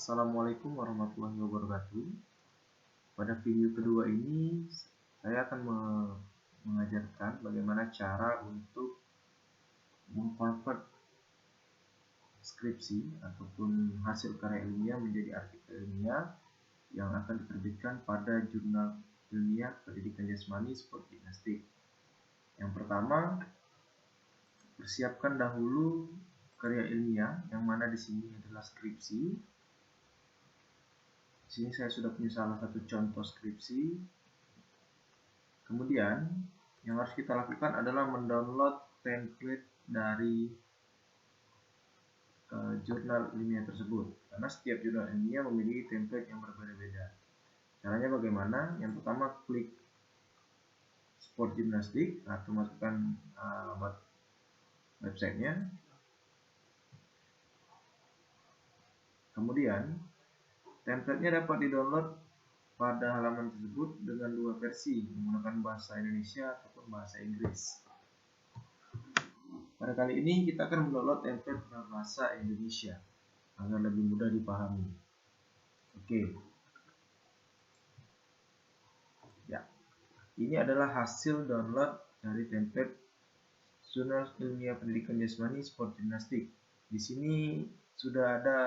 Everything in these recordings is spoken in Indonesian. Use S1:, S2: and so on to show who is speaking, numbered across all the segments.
S1: Assalamualaikum warahmatullahi wabarakatuh. Pada video kedua ini saya akan mengajarkan bagaimana cara untuk mengkonvert skripsi ataupun hasil karya ilmiah menjadi artikel ilmiah yang akan diterbitkan pada jurnal ilmiah pendidikan jasmani sport gimnastik. Yang pertama, persiapkan dahulu karya ilmiah yang mana di sini adalah skripsi. Di sini saya sudah punya salah satu contoh skripsi. Kemudian yang harus kita lakukan adalah mendownload template dari jurnal ilmiah tersebut, karena setiap jurnal ilmiah memiliki template yang berbeda-beda. Caranya bagaimana? Yang pertama, klik sport gimnastik atau masukkan websitenya. Kemudian template-nya dapat di-download pada halaman tersebut dengan dua versi, menggunakan bahasa Indonesia ataupun bahasa Inggris. Pada kali ini kita akan mendownload template berbahasa Indonesia agar lebih mudah dipahami. Oke. Ya. Ini adalah hasil download dari template Jurnal Ilmiah Pendidikan Jasmani Sport Gimnastik. Di sini sudah ada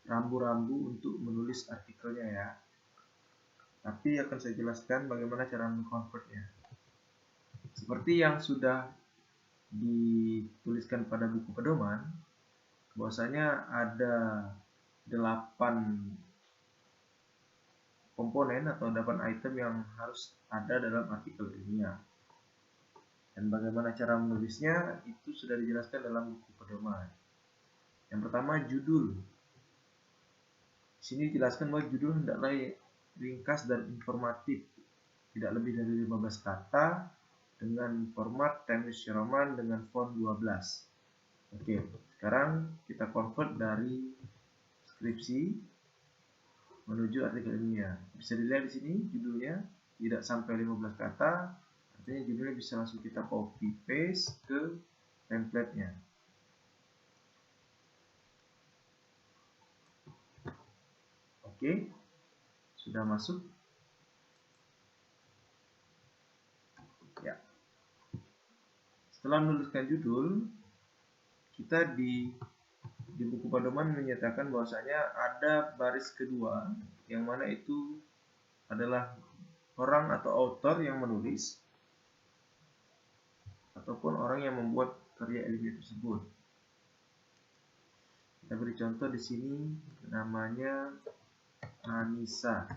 S1: rambu-rambu untuk menulis artikelnya ya. Tapi akan saya jelaskan bagaimana cara mengkonvertnya. Seperti yang sudah dituliskan pada buku pedoman, bahwasanya ada 8 komponen atau 8 item yang harus ada dalam artikel ilmiah. Dan bagaimana cara menulisnya itu sudah dijelaskan dalam buku pedoman. Yang pertama, judul. Di sini dijelaskan bahwa judul hendaklah ringkas dan informatif, tidak lebih dari 15 kata, dengan format Times New Roman dengan font 12. Oke, sekarang kita convert dari skripsi menuju artikel ilmiah. Bisa dilihat di sini judulnya tidak sampai 15 kata, artinya judulnya bisa langsung kita copy paste ke template-nya. Oke, sudah masuk. Ya. Setelah menuliskan judul, kita di buku pedoman menyatakan bahwasanya ada baris kedua yang mana itu adalah orang atau author yang menulis ataupun orang yang membuat karya ilmiah tersebut. Kita beri contoh di sini, namanya Anissa.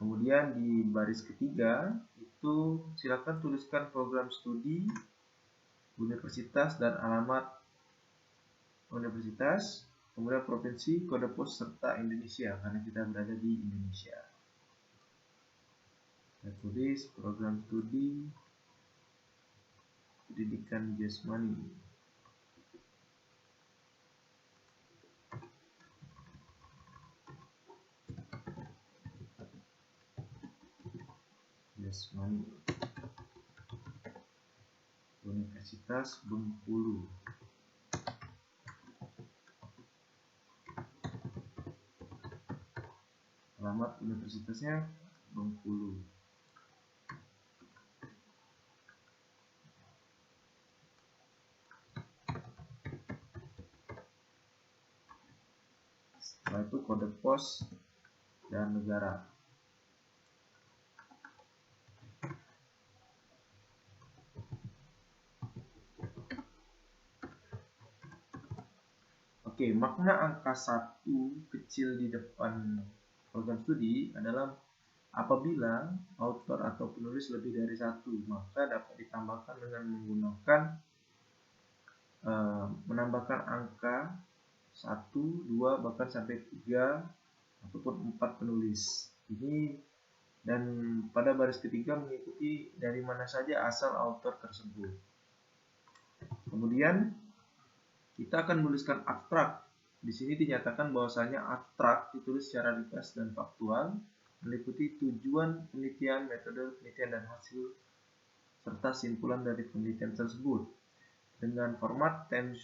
S1: Kemudian di baris ketiga itu silakan tuliskan program studi, universitas dan alamat universitas, kemudian provinsi, kode pos serta Indonesia karena kita berada di Indonesia. Kita tulis program studi pendidikan jasmani. Universitas Bengkulu. Alamat universitasnya Bengkulu. Setelah itu kode pos dan negara. Oke, makna angka 1 kecil di depan program studi adalah apabila author atau penulis lebih dari 1, maka dapat ditambahkan dengan menggunakan menambahkan angka 1, 2, bahkan sampai 3 ataupun 4 penulis. Ini dan pada baris ketiga mengikuti dari mana saja asal author tersebut. Kemudian kita akan menuliskan abstrak. Di sini dinyatakan bahwasanya abstrak ditulis secara ringkas dan faktual, meliputi tujuan penelitian, metode penelitian dan hasil serta simpulan dari penelitian tersebut dengan format Times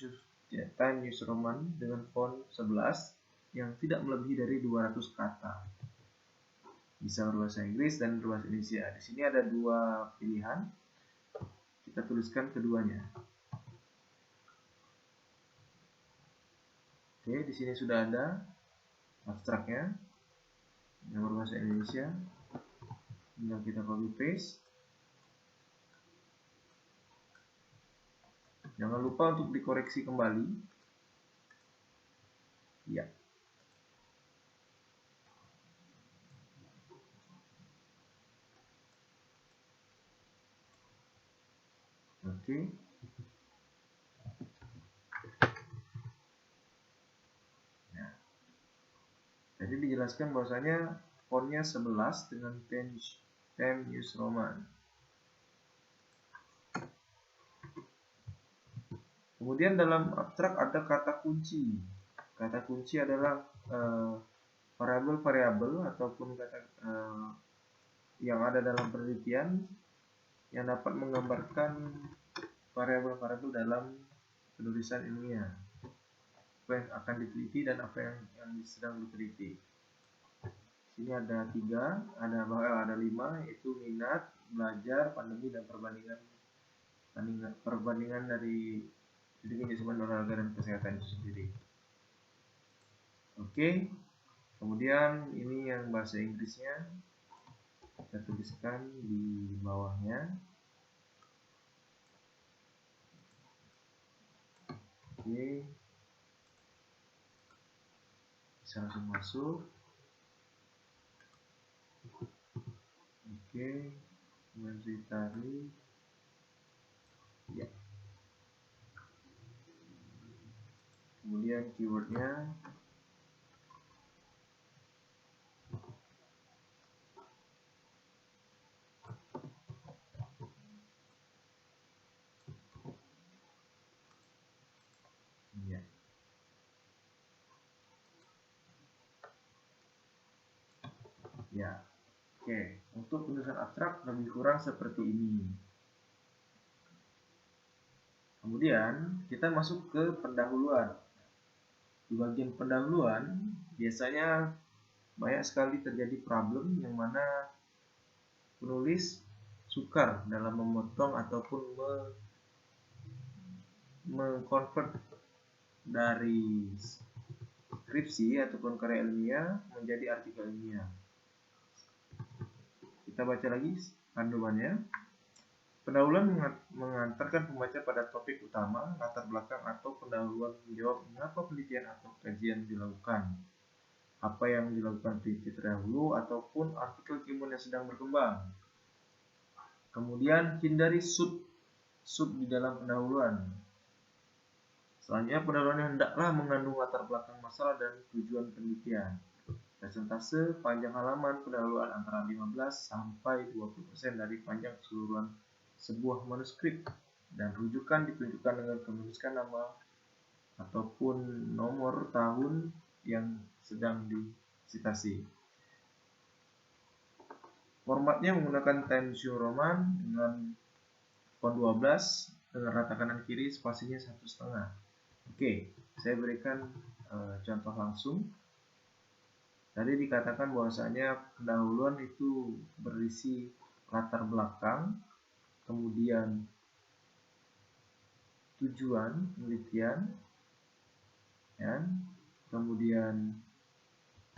S1: ya, Times New Roman dengan font 11 yang tidak melebihi dari 200 kata. Bisa berbahasa Inggris dan berbahasa Indonesia. Di sini ada dua pilihan. Kita tuliskan keduanya. Oke, di sini sudah ada abstraknya yang berbahasa Indonesia. Tinggal kita copy paste. Jangan lupa untuk dikoreksi kembali. Ya. Oke. Nah, jadi dijelaskan bahwasanya fontnya 11 dengan Times New Roman. Kemudian dalam abstrak ada kata kunci. Kata kunci adalah variabel-variabel ataupun kata yang ada dalam penelitian yang dapat menggambarkan variabel-variabel dalam penulisan ilmiah, apa yang akan diteliti dan apa yang sedang diteliti. Sini ada 3, ada 5, yaitu minat, belajar, pandemi, dan perbandingan dari studi manajemen olahraga dan kesehatan itu sendiri. Oke, kemudian ini yang bahasa Inggrisnya kita tuliskan di bawahnya. Oke, bisa langsung masuk. Oke, mencari ya. Kemudian keywordnya ya. Ya. Oke, untuk penulisan abstrak lebih kurang seperti ini. Kemudian kita masuk ke pendahuluan. Di bagian pendahuluan biasanya banyak sekali terjadi problem yang mana penulis sukar dalam memotong ataupun mengkonvert dari skripsi ataupun karya ilmiah menjadi artikel ilmiah. Kita baca lagi panduannya. Pendahuluan mengantarkan pembaca pada topik utama, latar belakang atau pendahuluan menjawab mengapa penelitian atau kajian dilakukan, apa yang dilakukan peneliti terdahulu, ataupun artikel ilmuwan yang sedang berkembang. Kemudian hindari sub di dalam pendahuluan. Selanjutnya pendahuluan hendaklah mengandung latar belakang masalah dan tujuan penelitian. Persentase panjang halaman pendahuluan antara 15 sampai 20% dari panjang keseluruhan sebuah manuskrip, dan rujukan ditunjukkan dengan menuliskan nama ataupun nomor tahun yang sedang disitasi. Formatnya menggunakan Times New Roman dengan font 12 dengan rata kanan kiri spasinya 1,5. Oke, saya berikan contoh langsung. Tadi dikatakan bahwasanya pendahuluan itu berisi latar belakang, kemudian tujuan penelitian, ya, kemudian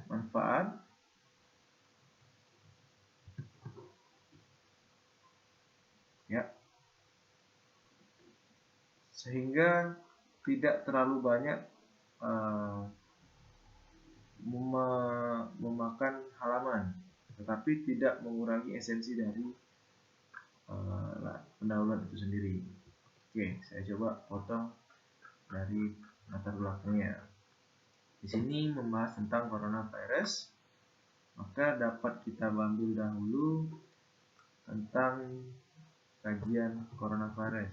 S1: manfaat, ya, sehingga tidak terlalu banyak memakan halaman, tetapi tidak mengurangi esensi dari pendahuluan itu sendiri. Oke, saya coba potong dari latar belakangnya. Di sini membahas tentang coronavirus, maka dapat kita ambil dahulu tentang kajian coronavirus.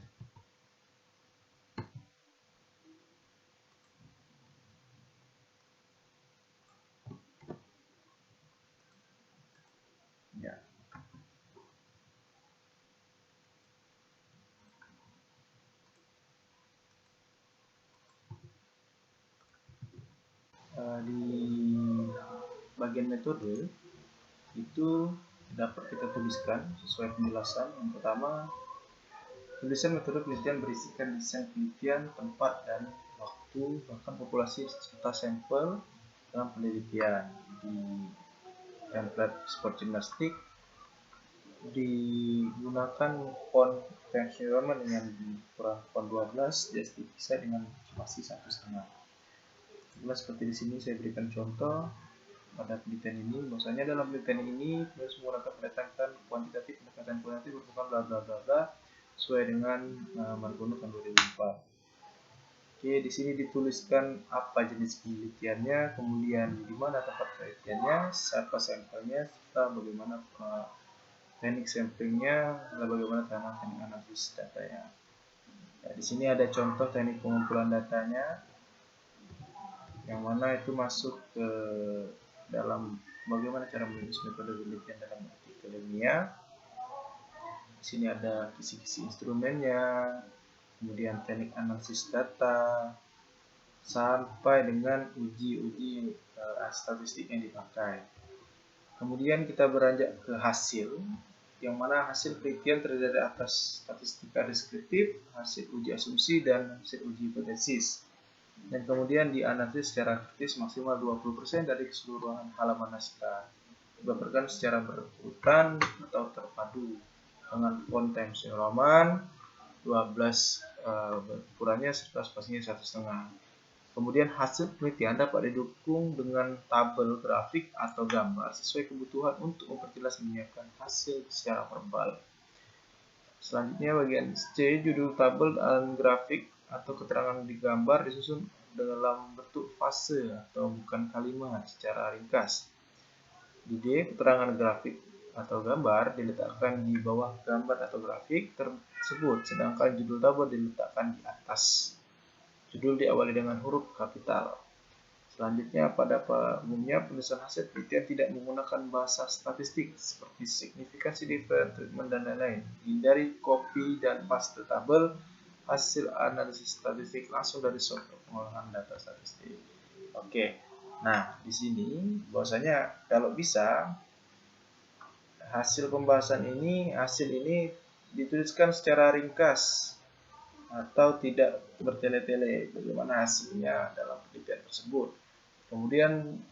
S1: Ya. Di bagian metode itu dapat kita tuliskan sesuai penjelasan. Yang pertama, tulisan metode penelitian berisikan desain penelitian, tempat dan waktu, bahkan populasi serta sampel dalam penelitian. Di template sport gimnastik digunakan font Times New Roman dengan ukuran font 12, dia dipisah dengan spasi 1,5. Seperti di sini saya berikan contoh pada penelitian ini, bahwasanya dalam penelitian ini harus menggunakan pendekatan kuantitatif, pendekatan kualitatif merupakan bla bla bla bla sesuai dengan Margono tahun 2004. Oke, di sini dituliskan apa jenis penelitiannya, kemudian di mana tempat penelitiannya, siapa sampelnya, serta bagaimana teknik samplingnya, dan bagaimana cara teknik analisis datanya. Nah, di sini ada contoh teknik pengumpulan datanya, yang mana itu masuk ke dalam bagaimana cara menulis metode penelitian dalam artikel ilmiah. Di sini ada kisi-kisi instrumennya, kemudian teknik analisis data, sampai dengan uji-uji statistik yang dipakai. Kemudian kita beranjak ke hasil, yang mana hasil penelitian terdiri atas statistika deskriptif, hasil uji asumsi, dan hasil uji hipotesis. Dan kemudian dianalisis secara kritis maksimal 20% dari keseluruhan halaman naskah. Dibabarkan secara berurutan atau terpadu dengan font Times New Roman 12 ukurannya serta spasinya 1,5. Kemudian hasil penelitian dapat didukung dengan tabel grafik atau gambar sesuai kebutuhan untuk memperjelas menyiapkan hasil secara verbal. Selanjutnya bagian C, judul tabel dan grafik atau keterangan di gambar disusun dalam bentuk fase atau bukan kalimat secara ringkas. Di D, keterangan grafik atau gambar diletakkan di bawah gambar atau grafik tersebut, sedangkan judul tabel diletakkan di atas. Judul diawali dengan huruf kapital. Selanjutnya, pada umumnya penulisan hasil penelitian tidak menggunakan bahasa statistik seperti signifikansi, difference, treatment, dan lain-lain. Hindari copy dan paste tabel hasil analisis statistik langsung dari software pengolahan data statistik. Oke, nah di sini bahwasanya kalau bisa hasil ini dituliskan secara ringkas atau tidak bertele-tele bagaimana hasilnya dalam penelitian tersebut. Kemudian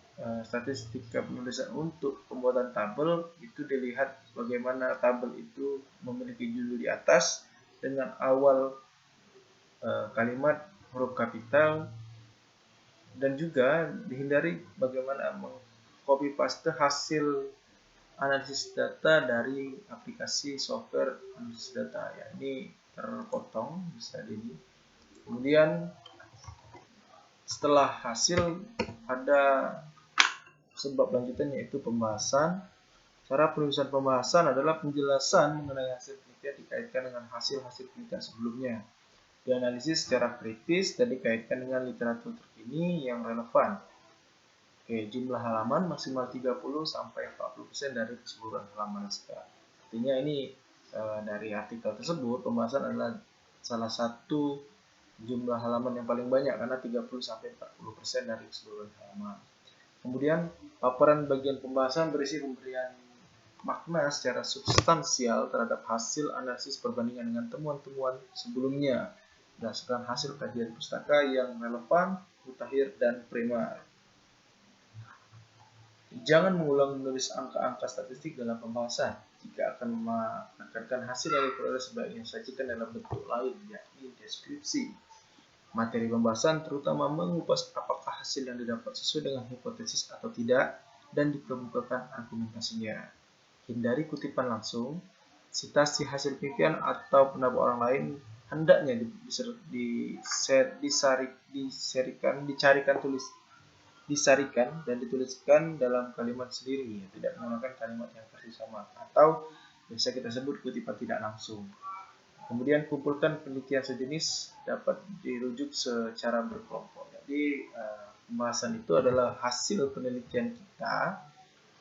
S1: statistika penulisan untuk pembuatan tabel itu dilihat bagaimana tabel itu memiliki judul di atas dengan awal kalimat huruf kapital, dan juga dihindari bagaimana mengcopy paste hasil analisis data dari aplikasi software analisis data, ya ini terpotong bisa ini. Kemudian setelah hasil ada sebab lanjutan yaitu pembahasan. Cara penulisan pembahasan adalah penjelasan mengenai hasil penelitian dikaitkan dengan hasil-hasil penelitian sebelumnya, dianalisis secara kritis dan dikaitkan dengan literatur terkini yang relevan. Oke, jumlah halaman maksimal 30-40% dari keseluruhan halaman naskah. Artinya ini dari artikel tersebut pembahasan adalah salah satu jumlah halaman yang paling banyak karena 30-40% dari keseluruhan halaman. Kemudian paparan bagian pembahasan berisi pemberian makna secara substansial terhadap hasil analisis perbandingan dengan temuan-temuan sebelumnya berdasarkan hasil kajian pustaka yang relevan, mutakhir, dan primer. Jangan mengulang menulis angka-angka statistik dalam pembahasan. Jika akan menekankan hasil yang diperoleh, sebaiknya sajikan dalam bentuk lain, yakni deskripsi. Materi pembahasan terutama mengupas apakah hasil yang didapat sesuai dengan hipotesis atau tidak, dan dikemukakan argumentasinya. Hindari kutipan langsung, sitasi hasil penelitian atau pendapat orang lain hendaknya disarikan dan dituliskan dalam kalimat sendiri, tidak menggunakan kalimat yang persis sama atau biasa kita sebut kutipan tidak langsung. Kemudian kumpulkan penelitian sejenis dapat dirujuk secara berkelompok. Jadi pembahasan itu adalah hasil penelitian kita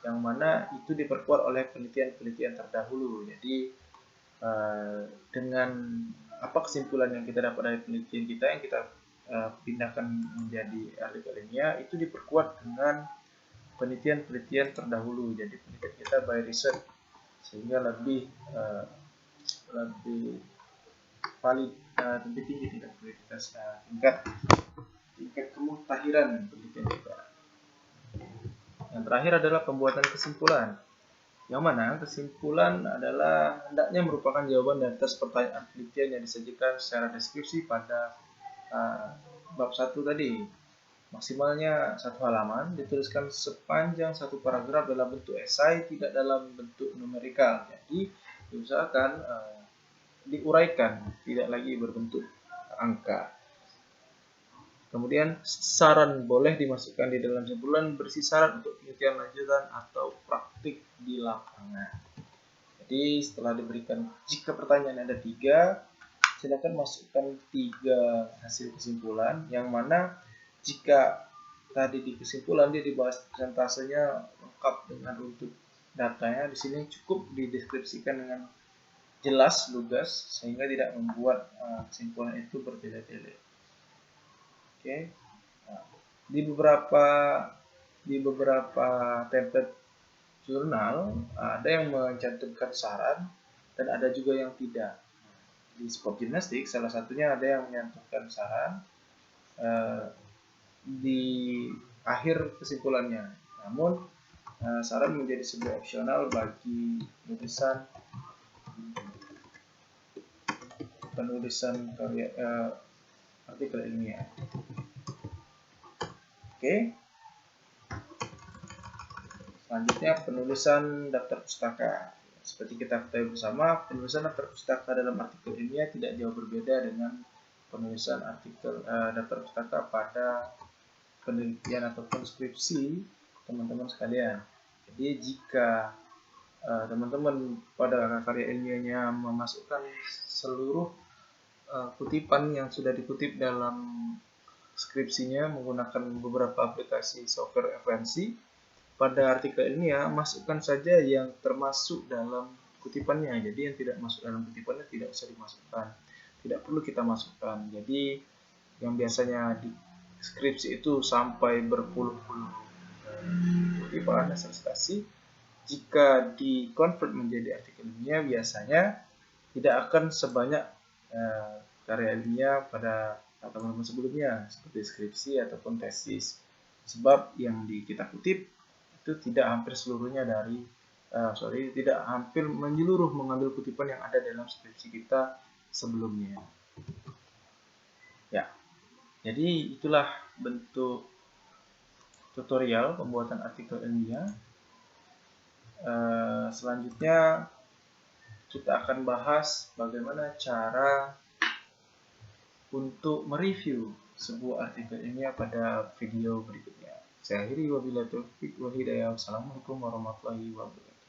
S1: yang mana itu diperkuat oleh penelitian-penelitian terdahulu. Jadi dengan apa kesimpulan yang kita dapat dari penelitian kita yang kita pindahkan menjadi artikel ilmiah itu diperkuat dengan penelitian-penelitian terdahulu. Jadi penelitian kita by research sehingga lebih valid, lebih tinggi tingkat validitas, tingkat kemutahiran penelitian kita. Yang terakhir adalah pembuatan kesimpulan, yang mana kesimpulan adalah hendaknya merupakan jawaban dari atas pertanyaan penelitian yang disajikan secara deskripsi pada bab 1 tadi. Maksimalnya 1 halaman, dituliskan sepanjang 1 paragraf dalam bentuk esai, tidak dalam bentuk numerikal. Jadi diusahakan diuraikan, tidak lagi berbentuk angka. Kemudian saran boleh dimasukkan di dalam kesimpulan berisi saran untuk penelitian lanjutan atau praktik di lapangan. Jadi setelah diberikan, jika pertanyaan ada 3, silakan masukkan 3 hasil kesimpulan, yang mana jika tadi di kesimpulan dia dibahas presentasenya lengkap dengan runtut datanya, di sini cukup dideskripsikan dengan jelas, lugas, sehingga tidak membuat kesimpulan itu bertele-tele. Oke. Nah, di beberapa template jurnal ada yang mencantumkan saran dan ada juga yang tidak. Di sport gimnastik salah satunya ada yang menyantumkan saran di akhir kesimpulannya. Namun saran menjadi sebuah opsional bagi penulisan karya artikel ilmiah. Oke. Selanjutnya penulisan daftar pustaka. Seperti kita ketahui bersama, penulisan daftar pustaka dalam artikel ilmiah tidak jauh berbeda dengan penulisan artikel daftar pustaka pada penelitian ataupun skripsi teman-teman sekalian. Jadi jika teman-teman pada karya ilmiahnya memasukkan seluruh kutipan yang sudah dikutip dalam skripsinya menggunakan beberapa aplikasi software referensi, pada artikel ilmiah masukkan saja yang termasuk dalam kutipannya. Jadi yang tidak masuk dalam kutipannya tidak usah dimasukkan, tidak perlu kita masukkan. Jadi yang biasanya di skripsi itu sampai berpuluh-puluh kutipan hasil stasi, jika di-convert menjadi artikel ilmiah biasanya tidak akan sebanyak karya ilmiah pada teman-teman sebelumnya seperti skripsi ataupun tesis, sebab yang kita kutip itu tidak hampir seluruhnya tidak hampir menyeluruh mengambil kutipan yang ada dalam skripsi kita sebelumnya. Ya, jadi itulah bentuk tutorial pembuatan artikel ilmiah. Selanjutnya kita akan bahas bagaimana cara untuk mereview sebuah artikel ilmiah pada video berikutnya. Saya akhiri, wabillahi taufiq wal hidayah. Wassalamualaikum warahmatullahi wabarakatuh.